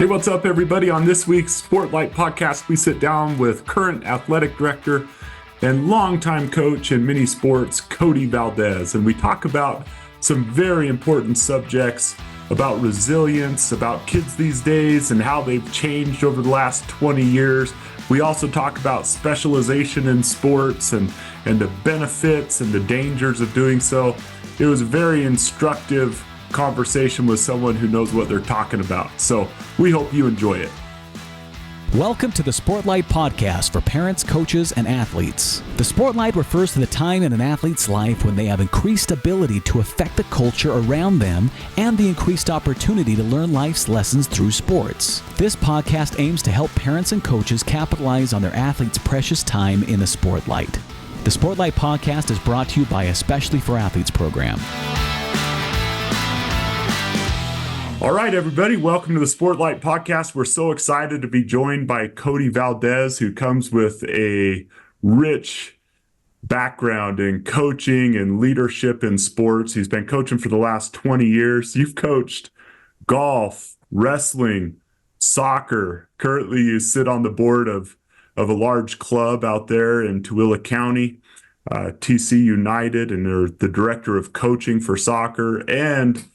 Hey, what's up, everybody? On this week's Sportlight podcast, we sit down with current athletic director and longtime coach in mini sports, Cody Valdez, and we talk about some very important subjects about resilience, about kids these days and how they've changed over the last 20 years. We also talk about specialization in sports and the benefits and the dangers of doing so. It was a very instructive conversation with someone who knows what they're talking about. So we hope you enjoy it. Welcome to the Sportlight podcast for parents, coaches, and athletes. The Sportlight refers to the time in an athlete's life when they have increased ability to affect the culture around them and the increased opportunity to learn life's lessons through sports. This podcast aims to help parents and coaches capitalize on their athletes' precious time in the Sportlight. The Sportlight podcast is brought to you by Especially for Athletes program. All right, everybody, welcome to the Sportlight podcast. We're so excited to be joined by Cody Valdez, who comes with a rich background in coaching and leadership in sports. He's been coaching for the last 20 years. You've coached golf, wrestling, soccer. Currently, you sit on the board of a large club out there in Tooele County, TC United, and you're the director of coaching for soccer, and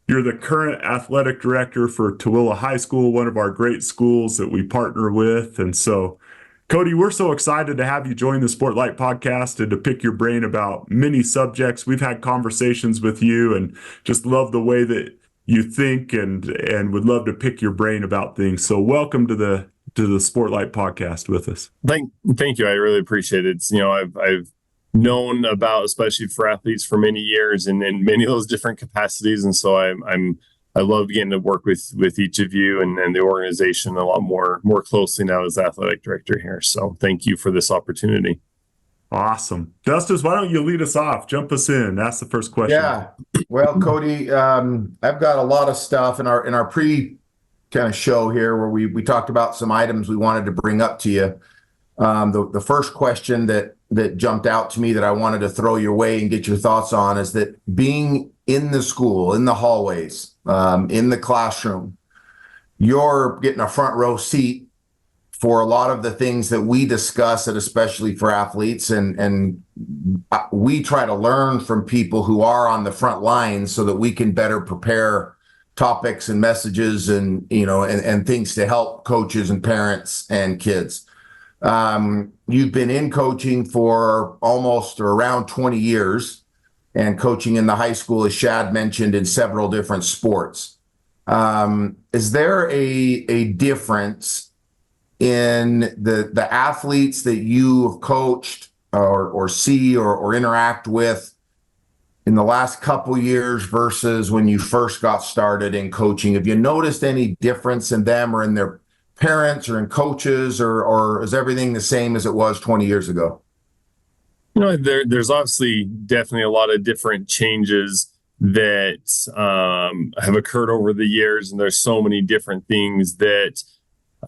you're the current athletic director for Tooele High School, one of our great schools that we partner with. And so, Cody, we're so excited to have you join the Sportlight podcast and to pick your brain about many subjects. We've had conversations with you and just love the way that you think and would love to pick your brain about things. So welcome to the Sportlight podcast with us. Thank you. I really appreciate it. I've known about, especially for athletes, for many years and in many of those different capacities. And so I love getting to work with each of you and the organization a lot more closely now as athletic director here. So thank you for this opportunity. Awesome. Justice, why don't you lead us off? Jump us in. That's the first question. Yeah. Well, Cody, I've got a lot of stuff in our pre kind of show here where we talked about some items we wanted to bring up to you. The first question that jumped out to me that I wanted to throw your way and get your thoughts on is that being in the school, in the hallways, in the classroom, you're getting a front row seat for a lot of the things that we discuss, and especially for athletes. And we try to learn from people who are on the front lines so that we can better prepare topics and messages and things to help coaches and parents and kids. You've been in coaching for almost or around 20 years and coaching in the high school, as Shad mentioned, in several different sports. Is there a difference in the athletes that you have coached or see or interact with in the last couple years versus when you first got started in coaching? Have you noticed any difference in them or in their parents or in coaches, or is everything the same as it was 20 years ago? There's obviously definitely a lot of different changes that have occurred over the years, and there's so many different things that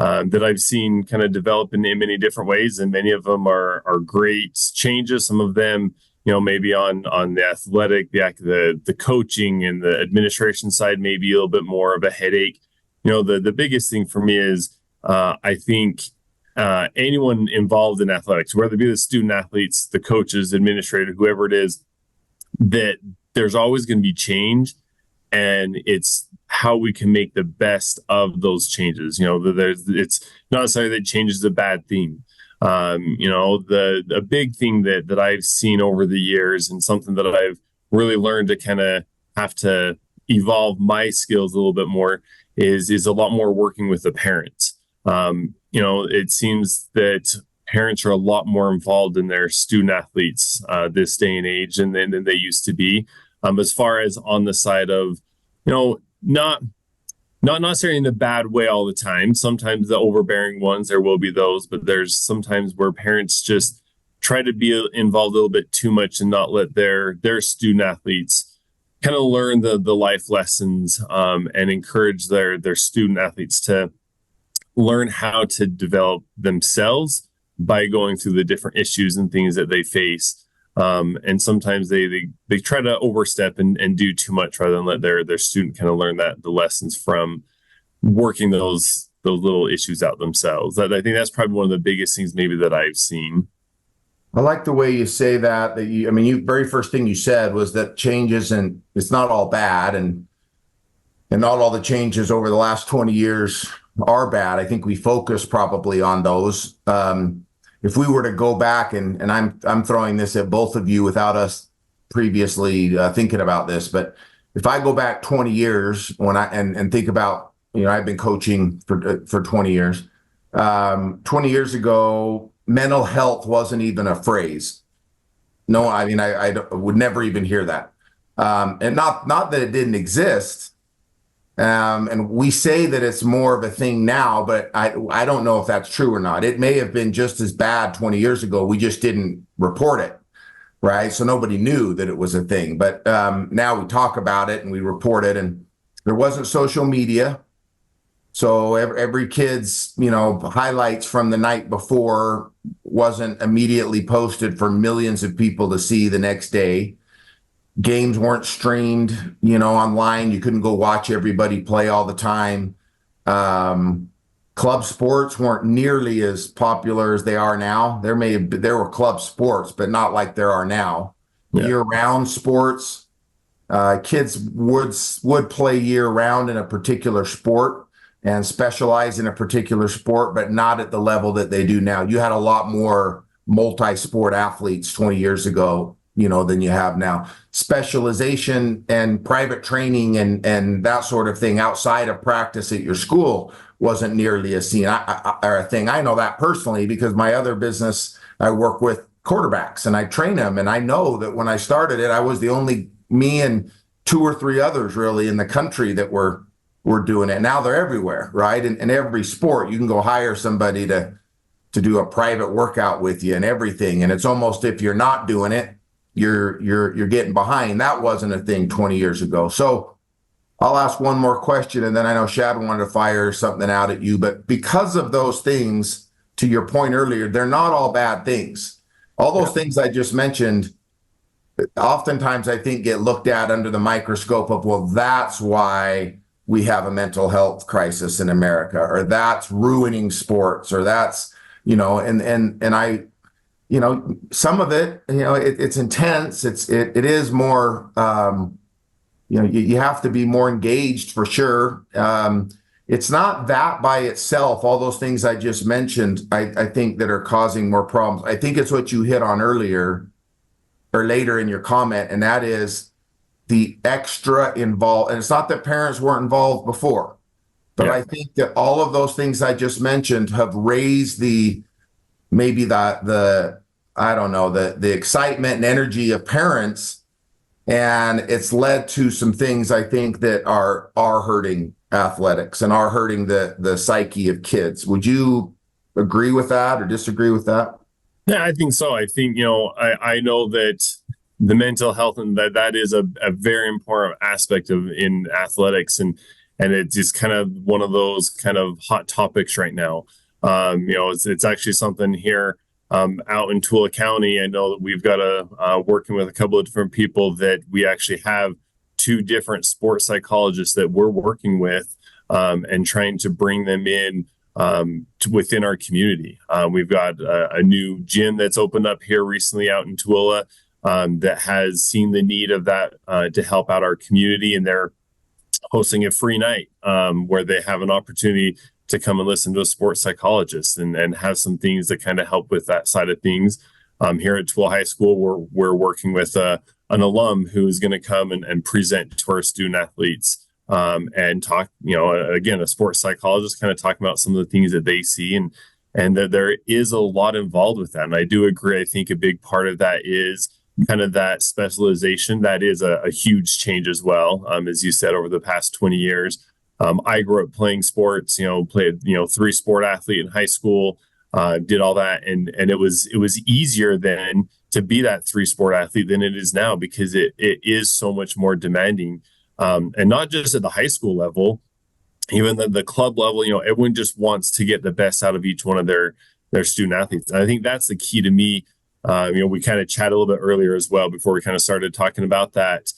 I've seen kind of develop in many different ways, and many of them are great changes. Some of them, maybe on the athletic, the coaching and the administration side, maybe a little bit more of a headache. The biggest thing for me is I think anyone involved in athletics, whether it be the student athletes, the coaches, administrator, whoever it is, that there's always going to be change, and it's how we can make the best of those changes. It's not necessarily that change is a bad thing. The big thing that I've seen over the years, and something that I've really learned to kind of have to evolve my skills a little bit more, is a lot more working with the parents. It seems that parents are a lot more involved in their student athletes this day and age than they used to be. As far as on the side of, not necessarily in a bad way all the time. Sometimes the overbearing ones, there will be those, but there's sometimes where parents just try to be involved a little bit too much and not let their student athletes kind of learn the life lessons, and encourage their student athletes to learn how to develop themselves by going through the different issues and things that they face. And sometimes they try to overstep and do too much rather than let their student kind of learn the lessons from working those little issues out themselves. That I think that's probably one of the biggest things maybe that I've seen. I like the way you say that you very first thing you said was that changes, and it's not all bad, and not all the changes over the last 20 years are bad. I think we focus probably on those. If we were to go back, and I'm throwing this at both of you without us previously thinking about this, but if I go back 20 years and think about, I've been coaching for 20 years. 20 years ago, mental health wasn't even a phrase. No, I mean, I would never even hear that. And not that it didn't exist. And we say that it's more of a thing now, but I don't know if that's true or not. It may have been just as bad 20 years ago. We just didn't report it, right? So nobody knew that it was a thing. But now we talk about it and we report it. And there wasn't social media. So every kid's, highlights from the night before wasn't immediately posted for millions of people to see the next day. Games weren't streamed, online. You couldn't go watch everybody play all the time. Club sports weren't nearly as popular as they are now. There were club sports, but not like there are now. Yeah. Year-round sports, kids would play year-round in a particular sport and specialize in a particular sport, but not at the level that they do now. You had a lot more multi-sport athletes 20 years ago, than you have now. Specialization and private training and that sort of thing outside of practice at your school wasn't nearly a scene or a thing. I know that personally because my other business, I work with quarterbacks and I train them. And I know that when I started it, I was the only me and 2 or 3 others really in the country that were doing it. Now they're everywhere, right? In every sport, you can go hire somebody to do a private workout with you and everything. And it's almost, if you're not doing it, you're getting behind. That wasn't a thing 20 years ago. So I'll ask one more question, and then I know Shad wanted to fire something out at you, but because of those things, to your point earlier, they're not all bad things. All those things I just mentioned, oftentimes I think get looked at under the microscope of, well, that's why we have a mental health crisis in America, or that's ruining sports, or that's, and I, some of it, it's intense. It is more, you have to be more engaged for sure. It's not that by itself, all those things I just mentioned, I think that are causing more problems. I think it's what you hit on earlier or later in your comment, and that is the extra involved. And it's not that parents weren't involved before, but yeah. I think that all of those things I just mentioned have raised the excitement and energy of parents. And it's led to some things I think that are hurting athletics and are hurting the psyche of kids. Would you agree with that or disagree with that? Yeah, I think so. I think, I know that the mental health and that is a very important aspect in athletics. And it's just kind of one of those kind of hot topics right now. It's actually something here out in Tooele County. I know that we've got working with a couple of different people that we actually have 2 different sports psychologists that we're working with and trying to bring them in within our community. We've got a new gym that's opened up here recently out in Tooele that has seen the need of that to help out our community. And they're hosting a free night where they have an opportunity to come and listen to a sports psychologist and have some things that kind of help with that side of things. Here at Tooele High School, we're working with an alum who is going to come and present to our student athletes and talk, again, a sports psychologist kind of talking about some of the things that they see and that there is a lot involved with that. And I do agree. I think a big part of that is kind of that specialization. That is a huge change as well. As you said, over the past 20 years, I grew up playing sports, played, 3-sport athlete in high school, did all that. And it was easier then to be that 3-sport athlete than it is now because it is so much more demanding. And not just at the high school level, even the club level, everyone just wants to get the best out of each one of their student athletes. And I think that's the key to me. We kind of chatted a little bit earlier as well before we kind of started talking about that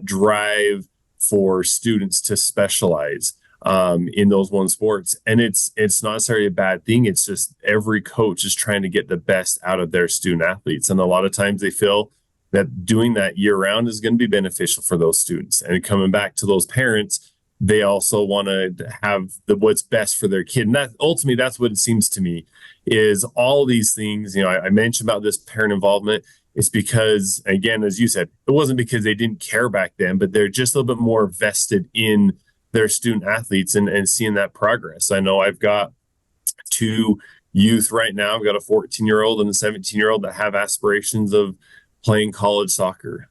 drive for students to specialize. in those one sports. And it's not necessarily a bad thing. It's just every coach is trying to get the best out of their student athletes. And a lot of times they feel that doing that year round is going to be beneficial for those students. And coming back to those parents, they also want to have what's best for their kid. And that ultimately, that's what it seems to me is all these things. I mentioned about this parent involvement. It's because, again, as you said, it wasn't because they didn't care back then, but they're just a little bit more vested in their student athletes and seeing that progress. I know I've got two youth right now. I've got a 14-year-old and a 17-year-old that have aspirations of playing college soccer.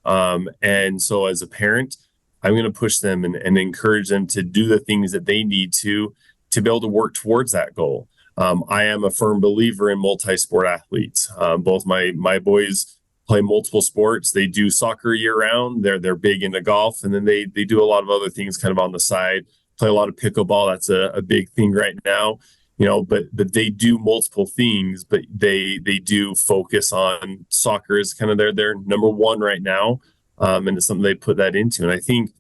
And so as a parent, I'm going to push them and encourage them to do the things that they need to be able to work towards that goal. I am a firm believer in multi-sport athletes. Both my boys play multiple sports. They do soccer year round. They're big into golf, and then they do a lot of other things kind of on the side. Play a lot of pickleball. That's a big thing right now. But they do multiple things, but they do focus on soccer as kind of their number one right now. And it's something they put that into. And I think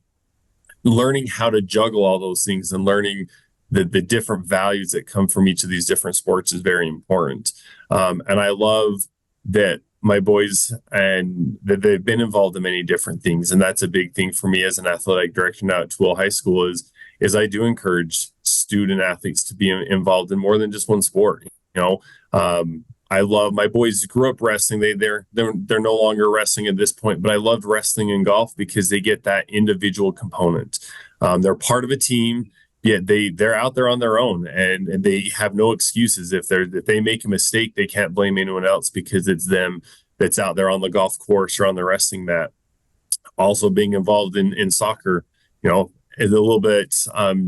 learning how to juggle all those things and learning the different values that come from each of these different sports is very important. And I love that my boys and that they've been involved in many different things. And that's a big thing for me as an athletic director now at Toole High School is I do encourage student athletes to be involved in more than just one sport. I love my boys grew up wrestling. They're no longer wrestling at this point, but I loved wrestling and golf because they get that individual component. They're part of a team, yet they're out there on their own and they have no excuses. If they make a mistake, they can't blame anyone else because it's them that's out there on the golf course or on the wrestling mat. Also being involved in soccer, is a little bit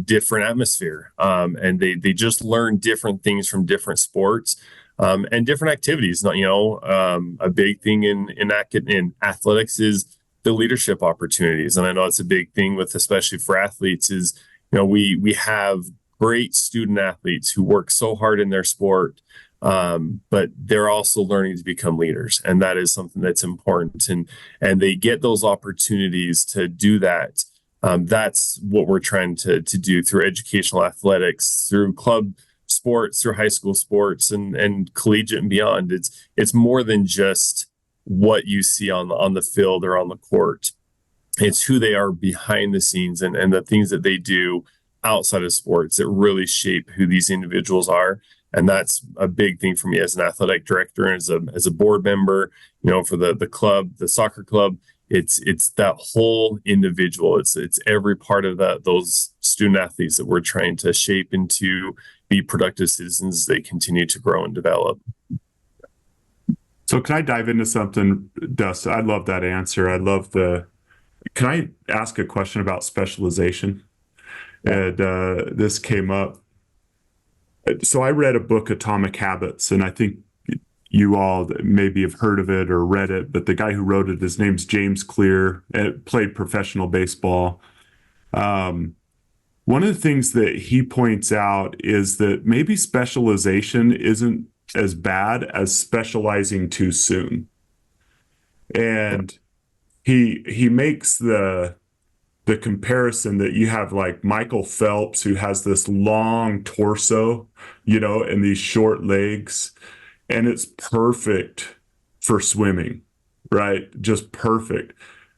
different atmosphere. And they just learn different things from different sports. And different activities. A big thing in athletics is the leadership opportunities, and I know it's a big thing especially for athletes. Is we have great student athletes who work so hard in their sport, but they're also learning to become leaders, and that is something that's important. And they get those opportunities to do that. That's what we're trying to do through educational athletics, through club sports, through high school sports and collegiate and beyond. It's more than just what you see on the field or on the court. It's who they are behind the scenes and the things that they do outside of sports that really shape who these individuals are. And that's a big thing for me as an athletic director and as a board member, for the club, the soccer club. It's that whole individual. It's every part of those student athletes that we're trying to shape into be productive citizens as they continue to grow and develop. So can I dive into something, Dustin? I love that answer. Can I ask a question about specialization? And this came up. So I read a book, Atomic Habits, and I think you all maybe have heard of it or read it, but the guy who wrote it, his name's James Clear, played professional baseball. One of the things that he points out is that maybe specialization isn't as bad as specializing too soon. And he makes the comparison that you have like Michael Phelps, who has this long torso, and these short legs, and it's perfect for swimming, right? Just perfect.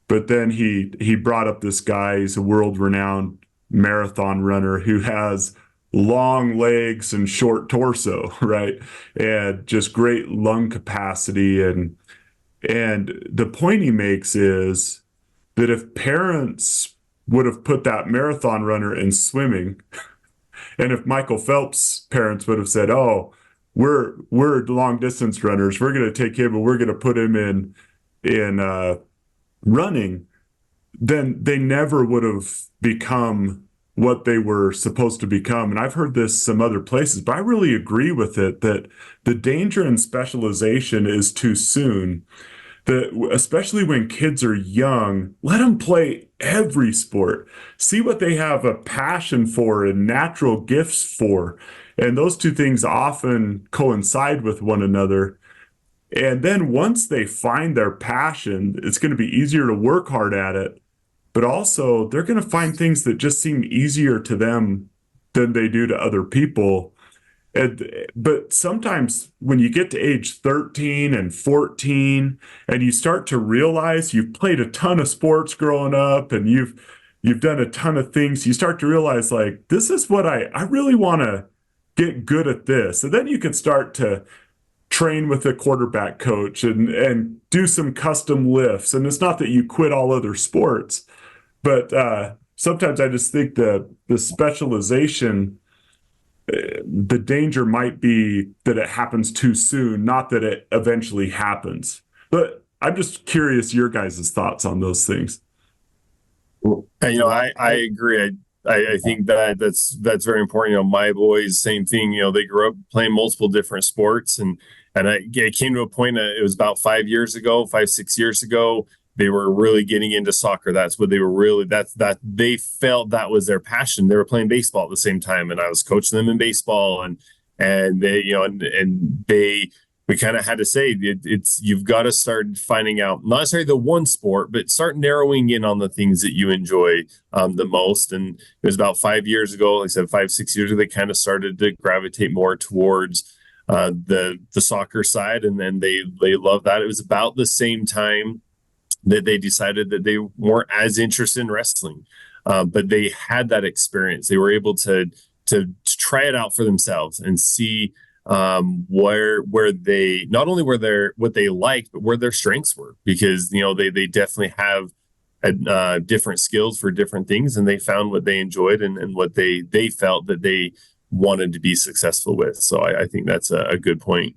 But then he brought up this guy, he's a world-renowned marathon runner who has long legs and short torso, right? And just great lung capacity. And the point he makes is that if parents would have put that marathon runner in swimming, and if Michael Phelps' parents would have said, "Oh, we're long distance runners, we're going to take him and we're going to put him in running," then they never would have become what they were supposed to become. And I've heard this some other places, but I really agree with it that the danger in specialization is too soon. Especially when kids are young, let them play every sport. See what they have a passion for and natural gifts for. And those two things often coincide with one another. And then once they find their passion, it's going to be easier to work hard at it. But also, they're going to find things that just seem easier to them than they do to other people. But sometimes when you get to age 13 and 14 and you start to realize you've played a ton of sports growing up and you've done a ton of things, you start to realize like, this is what I really want to get good at this. And then you can start to train with a quarterback coach and do some custom lifts. And it's not that you quit all other sports, but sometimes I just think the specialization, the danger might be that it happens too soon, not that it eventually happens. But I'm just curious your guys' thoughts on those things. I agree. I think that's very important. My boys, same thing. They grew up playing multiple different sports, and it came to a point. It was about 5 years ago, 6 years ago. They were really getting into soccer. That's what they were really. That they felt that was their passion. They were playing baseball at the same time, and I was coaching them in baseball, and they, we kind of had to say it's you've got to start finding out not necessarily the one sport, but start narrowing in on the things that you enjoy the most. And it was about 5 years ago, like I said, 5-6 years ago, they kind of started to gravitate more towards the soccer side, and then they love that. It was about the same time that they decided that they weren't as interested in wrestling, but they had that experience. They were able to try it out for themselves and see where they not only what they liked, but where their strengths were, because they definitely have different skills for different things, and they found what they enjoyed and what they felt that they wanted to be successful with. So I think that's a good point.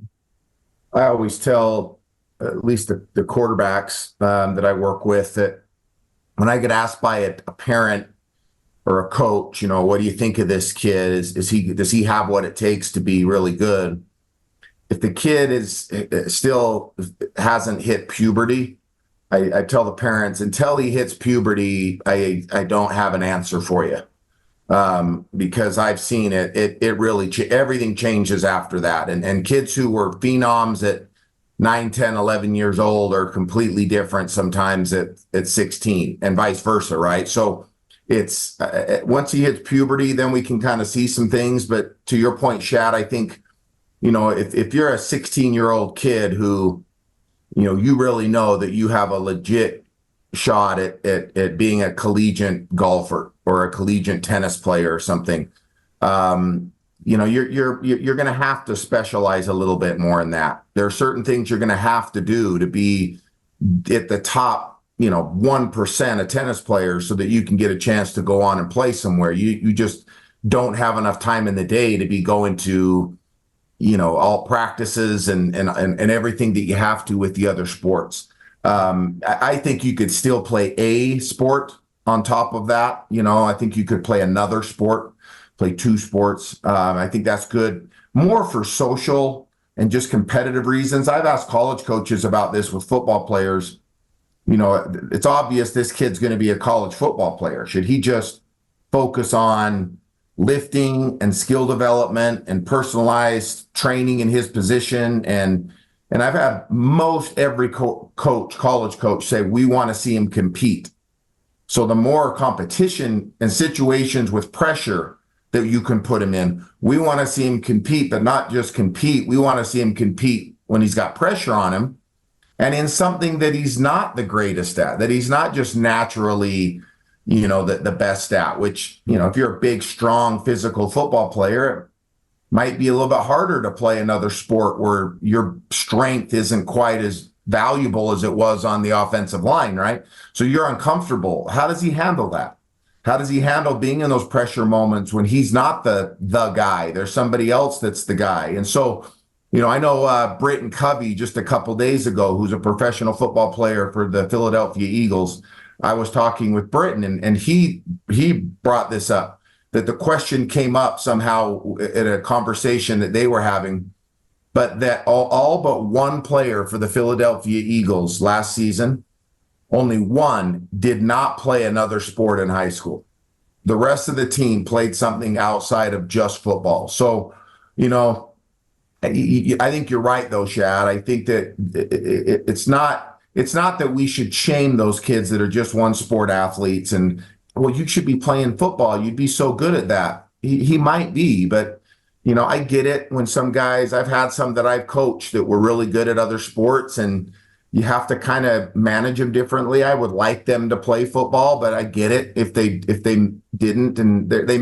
I always tell at least the quarterbacks that I work with that when I get asked by a parent or a coach, what do you think of this kid? Does he have what it takes to be really good? If the kid still hasn't hit puberty, I tell the parents, until he hits puberty, I don't have an answer for you. Because I've seen it. It really, everything changes after that. And kids who were phenoms at 9, 10, 11 years old are completely different sometimes at 16 and vice versa, right? So it's once he hits puberty, then we can kind of see some things. But to your point, Shad, I think, if you're a 16-year-old kid who, you really know that you have a legit shot at being a collegiate golfer or a collegiate tennis player or something, you're going to have to specialize a little bit more in that. There are certain things you're going to have to do to be at the top, 1% of tennis players so that you can get a chance to go on and play somewhere. You just don't have enough time in the day to be going to, all practices and everything that you have to with the other sports. I think you could still play a sport on top of that. I think you could play another sport, play 2 sports. I think that's good. More for social and just competitive reasons. I've asked college coaches about this with football players. It's obvious this kid's going to be a college football player. Should he just focus on lifting and skill development and personalized training in his position? And I've had most every college coach say, we want to see him compete. So the more competition and situations with pressure that you can put him in, we want to see him compete, but not just compete. We want to see him compete when he's got pressure on him and in something that he's not the greatest at, that he's not just naturally, the best at, which, if you're a big, strong, physical football player, it might be a little bit harder to play another sport where your strength isn't quite as valuable as it was on the offensive line, right? So you're uncomfortable. How does he handle that? How does he handle being in those pressure moments when he's not the guy? There's somebody else that's the guy. And so, I know Britton Covey just a couple days ago, who's a professional football player for the Philadelphia Eagles. I was talking with Britton, and he brought this up, that the question came up somehow at a conversation that they were having, but that all but one player for the Philadelphia Eagles last season, only one did not play another sport in high school. The rest of the team played something outside of just football. So, I think you're right, though, Shad. I think that it's not that we should shame those kids that are just one sport athletes and, well, you should be playing football. You'd be so good at that. he might be, but I get it when some guys, I've had some that I've coached that were really good at other sports, and you have to kind of manage them differently. I would like them to play football, but I get it if they didn't, and they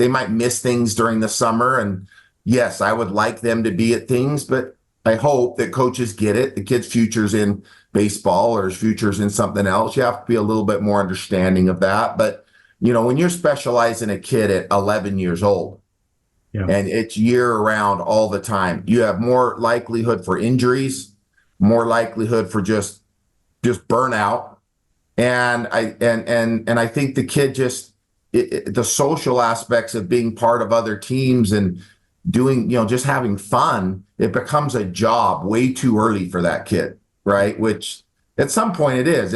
might miss things during the summer. And yes, I would like them to be at things, but I hope that coaches get it. The kid's future's in baseball or his future's in something else. You have to be a little bit more understanding of that. But when you're specializing a kid at 11 years old, Yeah. and it's year round all the time, you have more likelihood for injuries, more likelihood for just burnout. And I think the kid the social aspects of being part of other teams and doing, just having fun, it becomes a job way too early for that kid, right? Which at some point it is.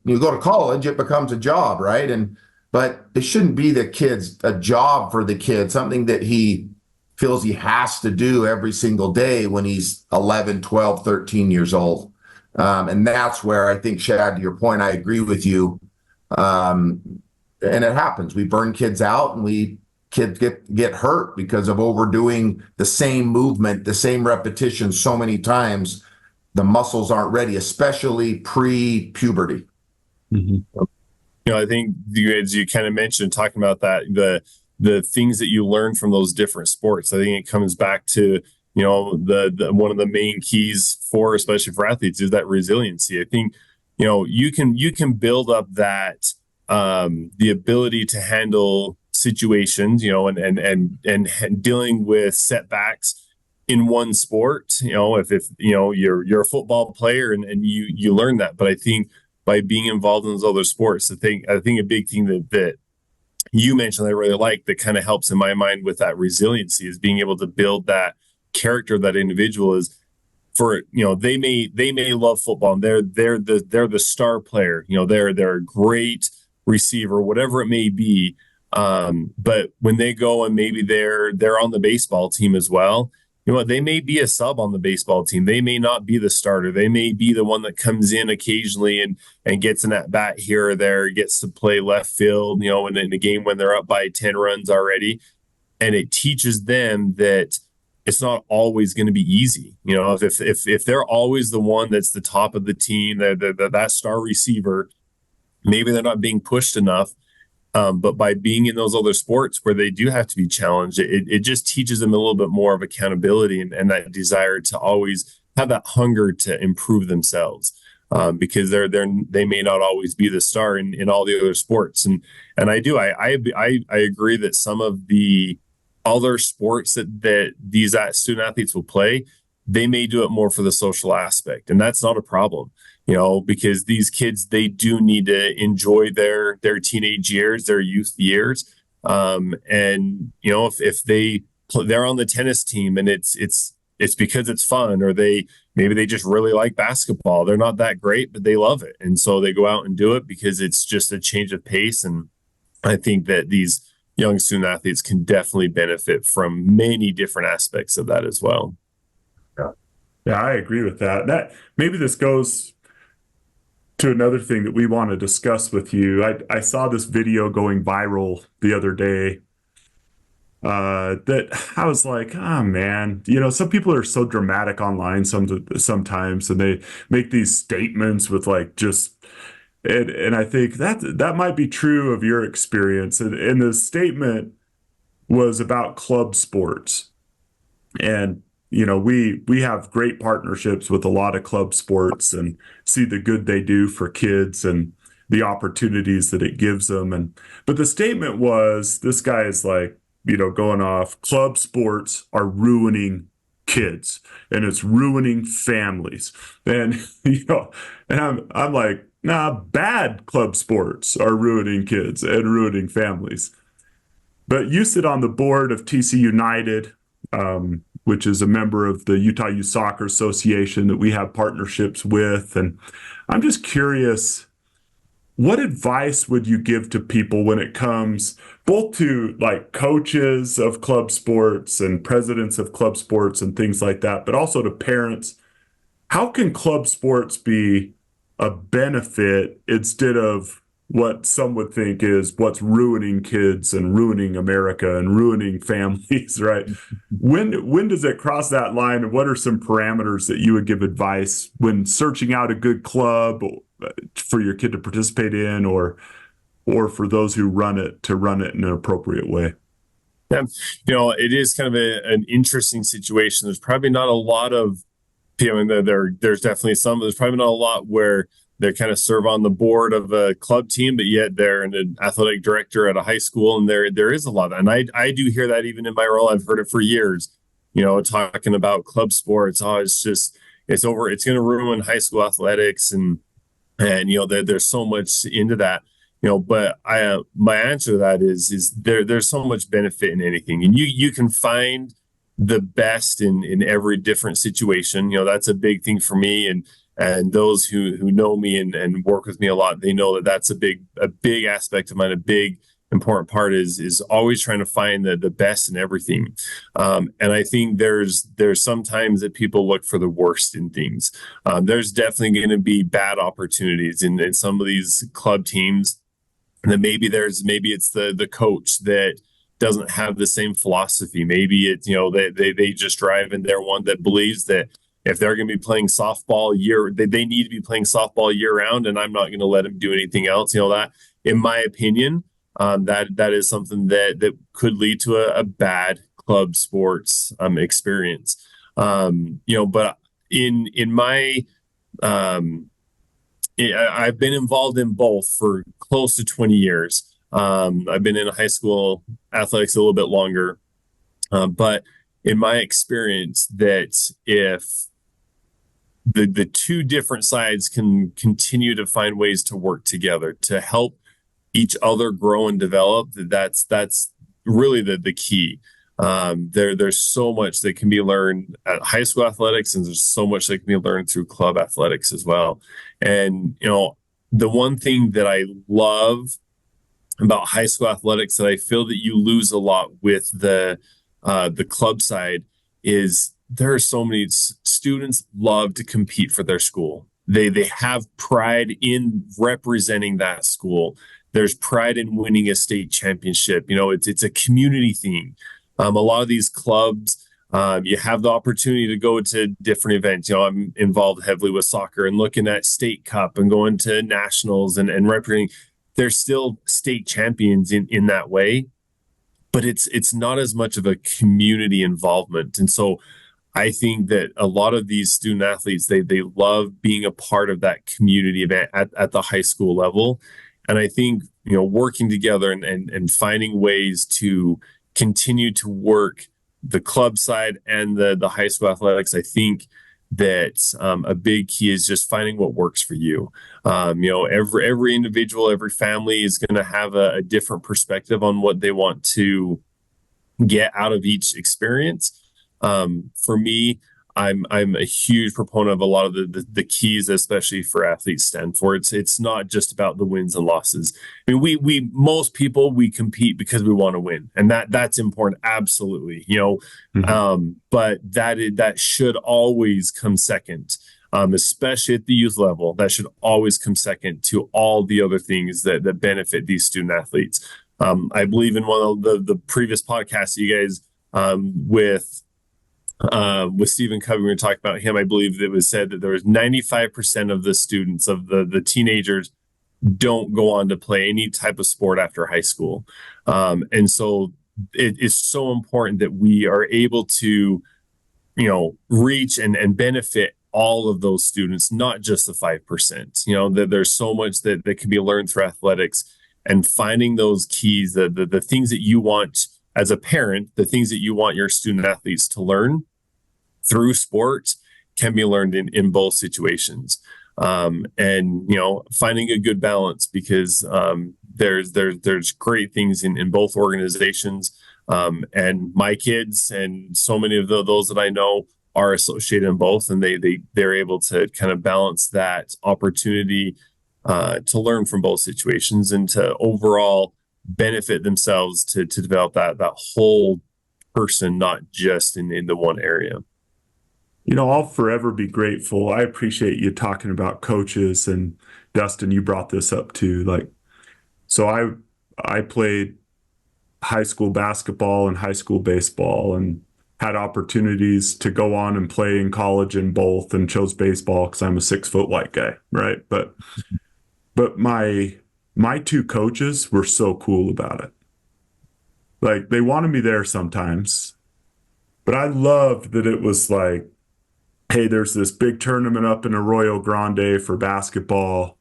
You go to college, it becomes a job, right? But it shouldn't be a job for the kid, something that he feels he has to do every single day when he's 11, 12, 13 years old. And that's where I think, Shad, to your point, I agree with you. And it happens. We burn kids out, and kids get hurt because of overdoing the same movement, the same repetition so many times. The muscles aren't ready, especially pre-puberty. Mm-hmm. I think as you kind of mentioned, talking about that, the things that you learn from those different sports, I think it comes back to, the one of the main keys especially for athletes, is that resiliency. I think, you can build up that, the ability to handle situations, and dealing with setbacks in one sport. If you're a football player and you learn that, but I think by being involved in those other sports, I think a big thing that you mentioned I really like, that kind of helps in my mind with that resiliency, is being able to build that character of that individual. Is for they may love football, and they're the star player, they're a great receiver, whatever it may be, but when they go and maybe they're on the baseball team as well, they may be a sub on the baseball team. They may not be the starter. They may be the one that comes in occasionally and gets an at bat here or there, gets to play left field, and in a game when they're up by 10 runs already. And it teaches them that it's not always going to be easy. If they're always the one that's the top of the team, that star receiver, maybe they're not being pushed enough. But by being in those other sports where they do have to be challenged, it just teaches them a little bit more of accountability and that desire to always have that hunger to improve themselves, because they may not always be the star in all the other sports. And I agree that some of the other sports that these student athletes will play, they may do it more for the social aspect, and that's not a problem. Because these kids, they do need to enjoy their teenage years, their youth years. And if they're on the tennis team and it's because it's fun, or maybe they just really like basketball. They're not that great, but they love it. And so they go out and do it because it's just a change of pace. And I think that these young student athletes can definitely benefit from many different aspects of that as well. Yeah, I agree with that. Maybe this goes to another thing that we want to discuss with you. I saw this video going viral the other day, that I was like, oh man, some people are so dramatic online sometimes, and they make these statements with and I think that might be true of your experience. And the statement was about club sports. And we have great partnerships with a lot of club sports and see the good they do for kids and the opportunities that it gives them. But the statement was, this guy is going off, club sports are ruining kids and it's ruining families. And, and I'm like, nah, bad club sports are ruining kids and ruining families. But you sit on the board of TC United, which is a member of the Utah Youth Soccer Association that we have partnerships with. And I'm just curious, what advice would you give to people when it comes both to coaches of club sports and presidents of club sports and things like that, but also to parents? How can club sports be a benefit instead of what some would think is what's ruining kids and ruining America and ruining families, right? When does it cross that line, and what are some parameters that you would give advice when searching out a good club for your kid to participate in, or for those who run it to run it in an appropriate way? Yeah, it is kind of an interesting situation. There's probably not a lot of, there's definitely some, there's probably not a lot where they kind of serve on the board of a club team, but yet they're an athletic director at a high school, and there is a lot of that. And I do hear that even in my role. I've heard it for years, talking about club sports. Oh, it's over. It's going to ruin high school athletics, and there's so much into that. But my answer to that is there's so much benefit in anything, and you can find the best in every different situation. That's a big thing for me, and those who know me and work with me a lot, they know that that's a big aspect of mine. A big important part is always trying to find the best in everything. And I think there's sometimes that people look for the worst in things. There's definitely going to be bad opportunities in some of these club teams. And then maybe it's the coach that doesn't have the same philosophy. Maybe it's, they just drive, and they're one that believes that if they're going to be playing softball they need to be playing softball year round, and I'm not going to let them do anything else. That, in my opinion, that is something that could lead to a bad club sports experience. But in my I've been involved in both for close to 20 years. I've been in high school athletics a little bit longer. But in my experience, that if the two different sides can continue to find ways to work together to help each other grow and develop, that's really the key. There's so much that can be learned at high school athletics, and there's so much that can be learned through club athletics as well. And the one thing that I love about high school athletics that I feel that you lose a lot with the club side is there are so many students love to compete for their school. They have pride in representing that school. There's pride in winning a state championship. It's a community thing. A lot of these clubs, you have the opportunity to go to different events. I'm involved heavily with soccer and looking at state cup and going to nationals and representing. They're still state champions in that way, but it's not as much of a community involvement. And so I think that a lot of these student athletes, they love being a part of that community event at the high school level. And I think, working together and finding ways to continue to work the club side and the high school athletics, I think that a big key is just finding what works for you. Every individual, every family is going to have a different perspective on what they want to get out of each experience. For me, I'm a huge proponent of a lot of the keys, especially for athletes, stand for. It's not just about the wins and losses. I mean, most people, we compete because we want to win, and that's important, absolutely. But that should always come second, especially at the youth level. That should always come second to all the other things that benefit these student athletes. I believe in one of the previous podcasts you guys with Stephen Covey, we were talking about him. I believe it was said that there was 95% of the students, of the teenagers, don't go on to play any type of sport after high school. And so it is so important that we are able to, reach and benefit all of those students, not just the 5%. That there's so much that can be learned through athletics, and finding those keys, the things that you want as a parent, the things that you want your student athletes to learn through sports can be learned in both situations. And finding a good balance, because there's great things in both organizations. And my kids and so many of those that I know are associated in both, and they're able to kind of balance that opportunity to learn from both situations and to overall benefit themselves to develop that whole person, not just in the one area. I'll forever be grateful. I appreciate you talking about coaches, and Dustin, you brought this up too. Like, So I played high school basketball and high school baseball and had opportunities to go on and play in college in both, and chose baseball because I'm a 6 foot white guy, right? But my two coaches were so cool about it. Like, they wanted me there sometimes, but I loved that it was like, hey, there's this big tournament up in Arroyo Grande for basketball,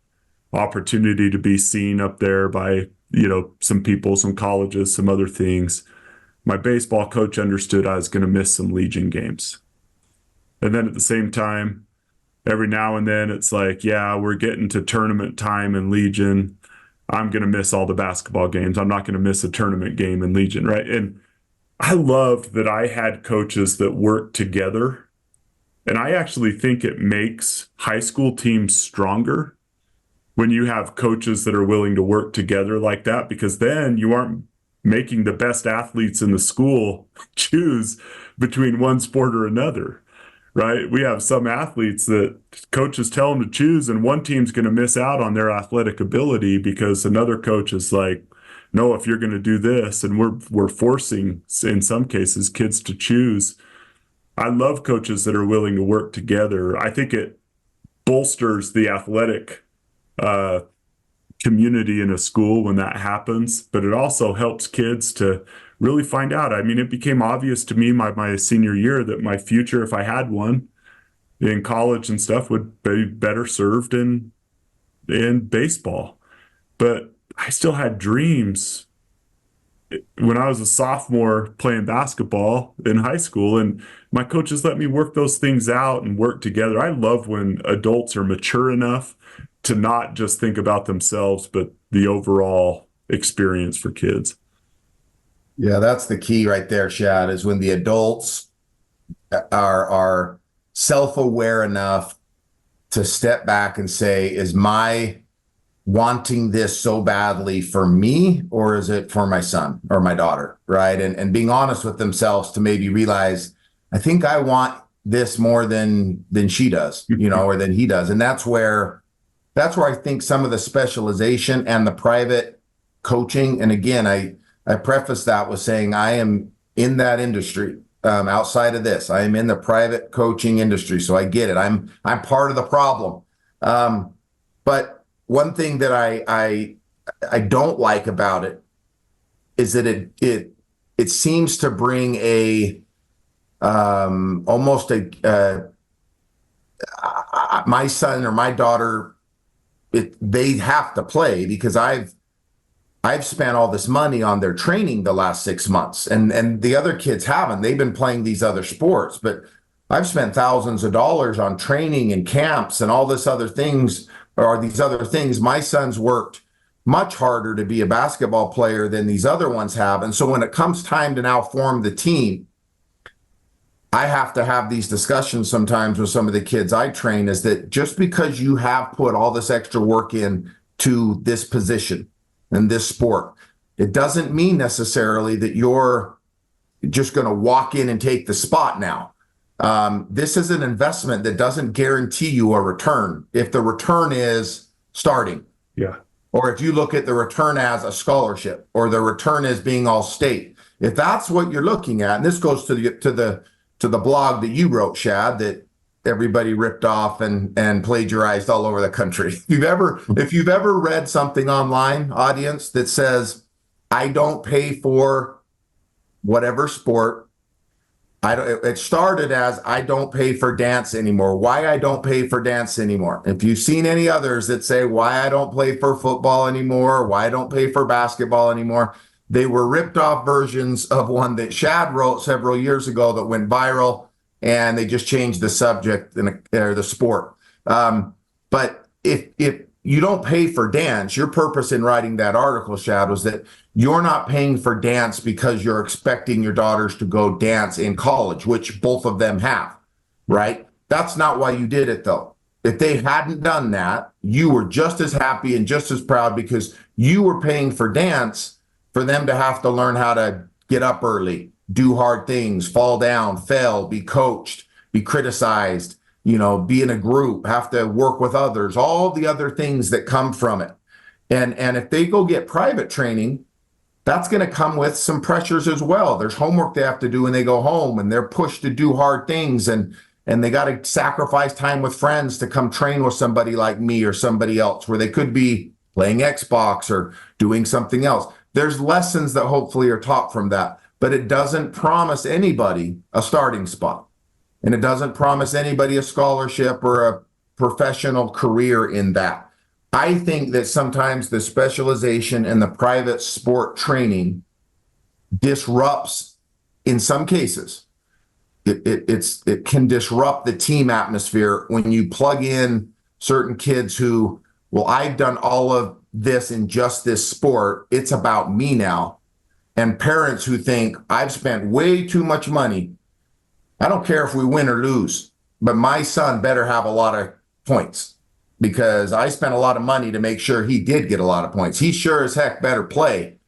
opportunity to be seen up there by, some people, some colleges, some other things. My baseball coach understood I was going to miss some Legion games. And then at the same time, every now and then it's like, yeah, we're getting to tournament time in Legion. I'm going to miss all the basketball games. I'm not going to miss a tournament game in Legion, right? And I loved that I had coaches that worked together. And I actually think it makes high school teams stronger when you have coaches that are willing to work together like that, because then you aren't making the best athletes in the school choose between one sport or another, right? We have some athletes that coaches tell them to choose, and one team's going to miss out on their athletic ability because another coach is like, no, if you're going to do this, and we're forcing, in some cases, kids to choose. I love coaches that are willing to work together. I think it bolsters the athletic community in a school when that happens, but it also helps kids to really find out. I mean, it became obvious to me my senior year that my future, if I had one in college and stuff, would be better served in baseball. But I still had dreams when I was a sophomore playing basketball in high school, and my coaches let me work those things out and work together. I love when adults are mature enough to not just think about themselves, but the overall experience for kids. Yeah, that's the key right there, Shad, is when the adults are self-aware enough to step back and say, is my wanting this so badly for me, or is it for my son or my daughter, right? And being honest with themselves to maybe realize, I think I want this more than she does, or than he does. And that's where I think some of the specialization and the private coaching, and again, I preface that with saying I am in that industry. Outside of this, I am in the private coaching industry, so I get it. I'm part of the problem. But one thing that I don't like about it is that it seems to bring almost my son or my daughter, they have to play because I've spent all this money on their training the last 6 months, and the other kids haven't. They've been playing these other sports, but I've spent thousands of dollars on training and camps and all this other things, or these other things. My son's worked much harder to be a basketball player than these other ones have. And so when it comes time to now form the team, I have to have these discussions sometimes with some of the kids I train, is that just because you have put all this extra work in to this position and this sport, it doesn't mean necessarily that you're just going to walk in and take the spot now. This is an investment that doesn't guarantee you a return. If the return is starting, Yeah. or if you look at the return as a scholarship, or the return as being all state, if that's what you're looking at, and this goes to the blog that you wrote, Shad, that everybody ripped off and plagiarized all over the country. If you've ever read something online, audience, that says, I don't pay for whatever sport, it started as, I don't pay for dance anymore. Why I don't pay for dance anymore. If you've seen any others that say why I don't play for football anymore, why I don't pay for basketball anymore, they were ripped off versions of one that Shad wrote several years ago that went viral, and they just changed the subject or the sport. But if you don't pay for dance, your purpose in writing that article, Shad, was that you're not paying for dance because you're expecting your daughters to go dance in college, which both of them have, right? That's not why you did it, though. If they hadn't done that, you were just as happy and just as proud because you were paying for dance for them to have to learn how to get up early, do hard things, fall down, fail, be coached, be criticized, be in a group, have to work with others, all the other things that come from it. And if they go get private training, that's going to come with some pressures as well. There's homework they have to do when they go home, and they're pushed to do hard things, and they got to sacrifice time with friends to come train with somebody like me or somebody else, where they could be playing Xbox or doing something else. There's lessons that hopefully are taught from that, but it doesn't promise anybody a starting spot. And it doesn't promise anybody a scholarship or a professional career in that. I think that sometimes the specialization and the private sport training disrupts, in some cases, it can disrupt the team atmosphere when you plug in certain kids who, well, I've done all of this in just this sport. It's about me now. And parents who think, I've spent way too much money. I don't care if we win or lose, but my son better have a lot of points because I spent a lot of money to make sure he did get a lot of points. He sure as heck better play.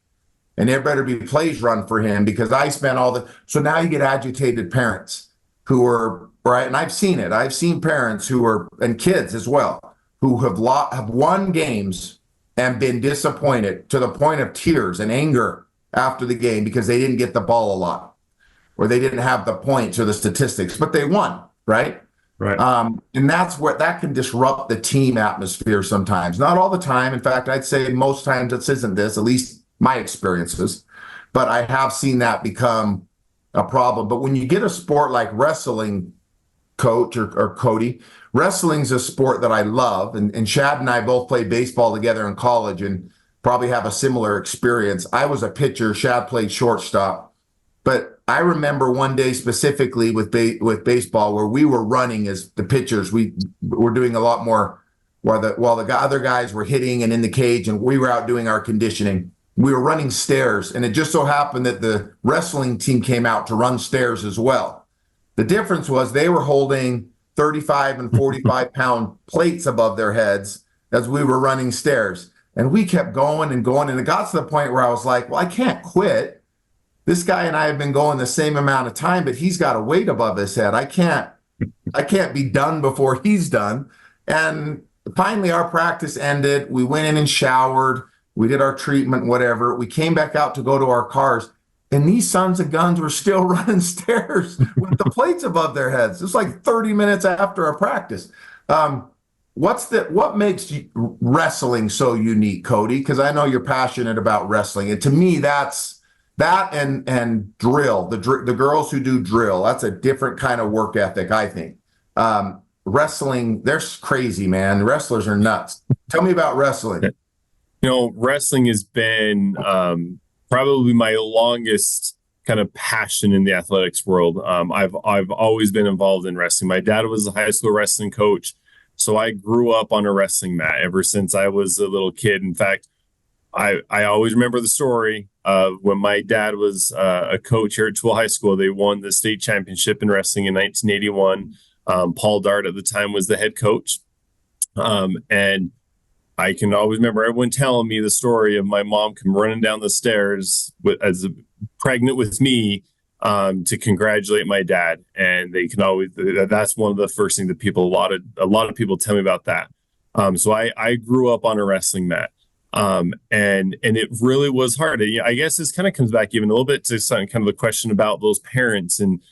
And there better be plays run for him because I spent all the. So now you get agitated parents who are, right? And I've seen it. I've seen parents who are, and kids as well, who have won games and been disappointed to the point of tears and anger after the game because they didn't get the ball a lot or they didn't have the points or the statistics, but they won, right? Right. And that's what that can disrupt the team atmosphere sometimes. Not all the time. In fact, I'd say most times this isn't this, at least my experiences, but I have seen that become a problem. But when you get a sport like wrestling, Coach or Cody, wrestling's a sport that I love. And Shad and I both played baseball together in college and probably have a similar experience. I was a pitcher. Shad played shortstop. But I remember one day specifically with baseball where we were running as the pitchers. We were doing a lot more while the other guys were hitting and in the cage, and we were out doing our conditioning. We were running stairs, and it just so happened that the wrestling team came out to run stairs as well. The difference was they were holding 35 and 45-pound plates above their heads as we were running stairs. And we kept going and going, and it got to the point where I was like, well, I can't quit. This guy and I have been going the same amount of time, but he's got a weight above his head. I can't be done before he's done. And finally our practice ended. We went in and showered. We did our treatment, whatever. We came back out to go to our cars, and these sons of guns were still running stairs with the plates above their heads. It's like 30 minutes after our practice. What makes wrestling so unique, Cody? Because I know you're passionate about wrestling, and to me, that's that and drill. The girls who do drill, that's a different kind of work ethic, I think. Wrestling, they're crazy, man. Wrestlers are nuts. Tell me about wrestling. You know, wrestling has been probably my longest kind of passion in the athletics world. I've always been involved in wrestling. My dad was a high school wrestling coach, so I grew up on a wrestling mat ever since I was a little kid. In fact, I always remember the story of when my dad was a coach here at Toole High School. They won the state championship in wrestling in 1981. Paul Dart at the time was the head coach. And I can always remember everyone telling me the story of my mom come running down the stairs pregnant with me to congratulate my dad. And they can always, that's one of the first things that a lot of people tell me about that. So I grew up on a wrestling mat. And it really was hard. I guess this kind of comes back even a little bit to kind of the question about those parents and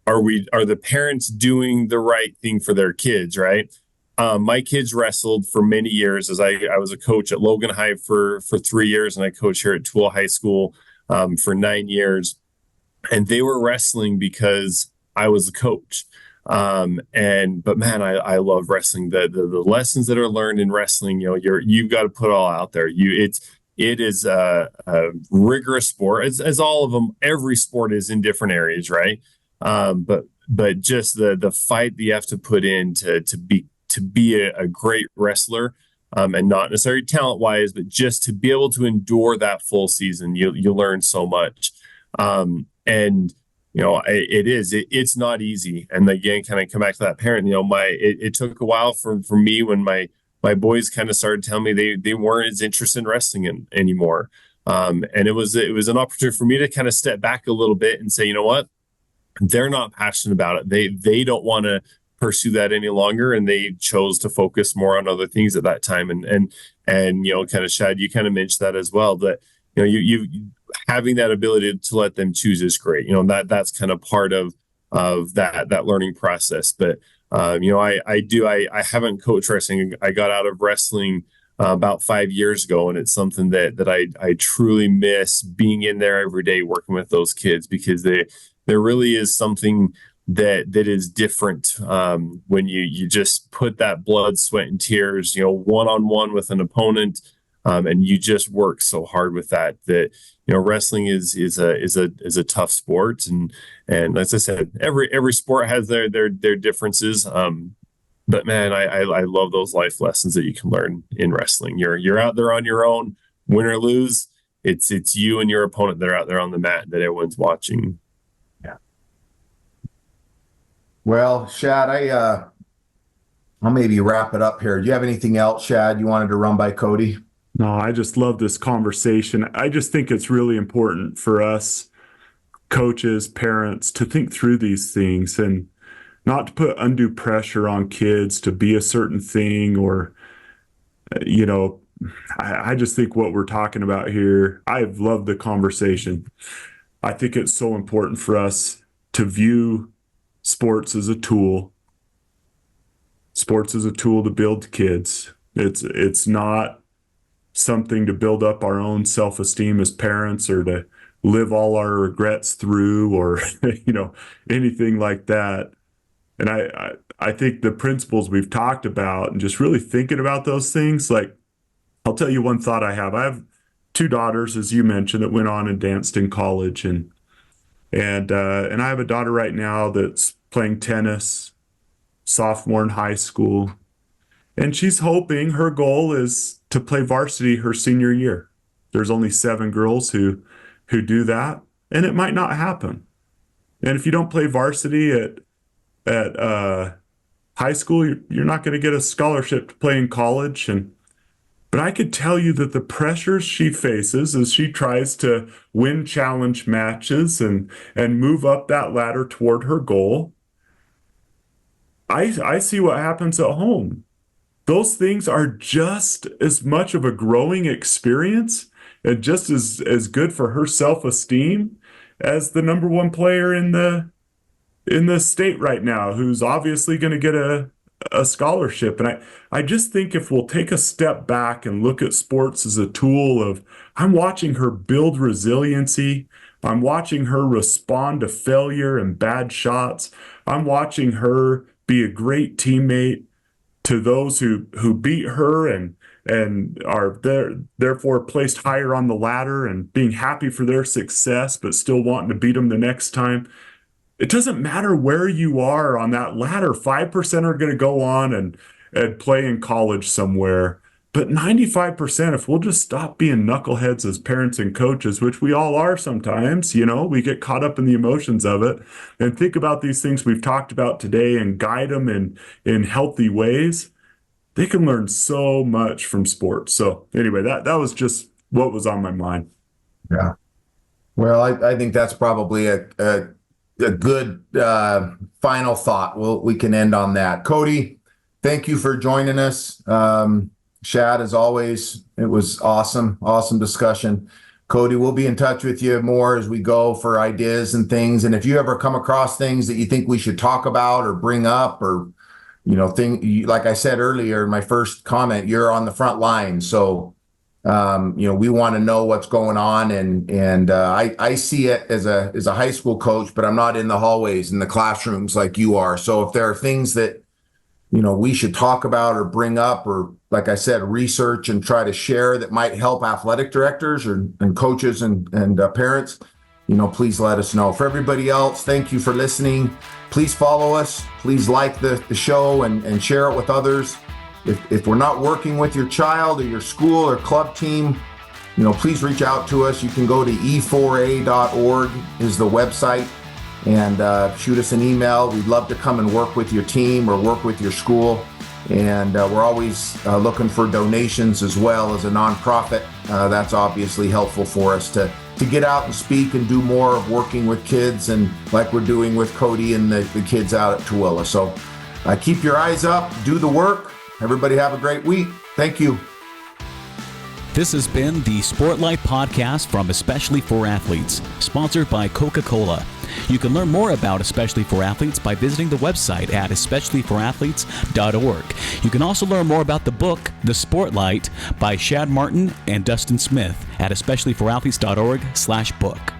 are the parents doing the right thing for their kids, right? My kids wrestled for many years as I was a coach at Logan High for 3 years, and I coached here at Toole High School for 9 years. And they were wrestling because I was a coach. But man, I love wrestling. The lessons that are learned in wrestling, you've got to put it all out there. It is a rigorous sport, as all of them. Every sport is in different areas, right? But just the fight that you have to put in to be a great wrestler, and not necessarily talent wise, but just to be able to endure that full season, you learn so much. It's not easy. And again, kind of come back to that parent, it took a while for me when my boys kind of started telling me they weren't as interested in wrestling anymore. And it was an opportunity for me to kind of step back a little bit and say, you know what, they're not passionate about it. They don't want to pursue that any longer, and they chose to focus more on other things at that time. And kind of Shad, you kind of mentioned that as well, that you having that ability to let them choose is great. That's kind of part of that learning process. But I haven't coached wrestling. I got out of wrestling about 5 years ago, and it's something that I truly miss, being in there every day working with those kids, because there really is something that is different when you just put that blood, sweat, and tears, one-on-one with an opponent, and you just work so hard with that wrestling is a tough sport, and as I said, every sport has their differences. But man, I love those life lessons that you can learn in wrestling. You're out there on your own, win or lose. It's you and your opponent that are out there on the mat that everyone's watching. Yeah. Well, Shad, I'll maybe wrap it up here. Do you have anything else, Shad, you wanted to run by Cody? No, I just love this conversation. I just think it's really important for us coaches, parents, to think through these things and not to put undue pressure on kids to be a certain thing, or, I just think what we're talking about here, I've loved the conversation. I think it's so important for us to view sports as a tool. Sports as a tool to build kids. It's not something to build up our own self-esteem as parents, or to live all our regrets through, or anything like that. And I think the principles we've talked about, and just really thinking about those things, like, I'll tell you one thought I have. I have 2 daughters, as you mentioned, that went on and danced in college, and I have a daughter right now that's playing tennis, sophomore in high school, and she's hoping, her goal is to play varsity her senior year. There's only 7 girls who do that, and it might not happen. And if you don't play varsity at high school, you're not going to get a scholarship to play in college. But I could tell you that the pressures she faces as she tries to win challenge matches and move up that ladder toward her goal, I see what happens at home. Those things are just as much of a growing experience and just as good for her self-esteem as the number 1 player in the state right now, who's obviously going to get a scholarship. And I just think if we'll take a step back and look at sports as a tool of, I'm watching her build resiliency, I'm watching her respond to failure and bad shots, I'm watching her be a great teammate to those who beat her and are therefore placed higher on the ladder, and being happy for their success but still wanting to beat them the next time. It doesn't matter where you are on that ladder. 5% are going to go on and play in college somewhere. But 95%, if we'll just stop being knuckleheads as parents and coaches, which we all are sometimes, we get caught up in the emotions of it, and think about these things we've talked about today and guide them in healthy ways, they can learn so much from sports. So anyway, that was just what was on my mind. Yeah. Well, I think that's probably a good final thought. We can end on that. Cody, thank you for joining us. Shad, as always, it was awesome discussion. Cody, we'll be in touch with you more as we go for ideas and things. And if you ever come across things that you think we should talk about or bring up, or like I said earlier in my first comment, you're on the front line. So we want to know what's going on, and I see it as a high school coach, but I'm not in the hallways in the classrooms like you are. So if there are things that we should talk about or bring up, or like I said, research and try to share that might help athletic directors and coaches and parents, please let us know. For everybody else, thank you for listening. Please follow us. Please like the show and share it with others. If we're not working with your child or your school or club team, please reach out to us. You can go to e4a.org is the website, and shoot us an email. We'd love to come and work with your team or work with your school. And we're always looking for donations as well as a nonprofit. That's obviously helpful for us to get out and speak and do more of working with kids, and like we're doing with Cody and the kids out at Tooele. So Keep your eyes up, do the work. Everybody have a great week. Thank you. This has been the Sportlight podcast from Especially for Athletes, sponsored by Coca-Cola. You can learn more about Especially for Athletes by visiting the website at especiallyforathletes.org. You can also learn more about the book, The Sportlight, by Shad Martin and Dustin Smith at especiallyforathletes.org/book.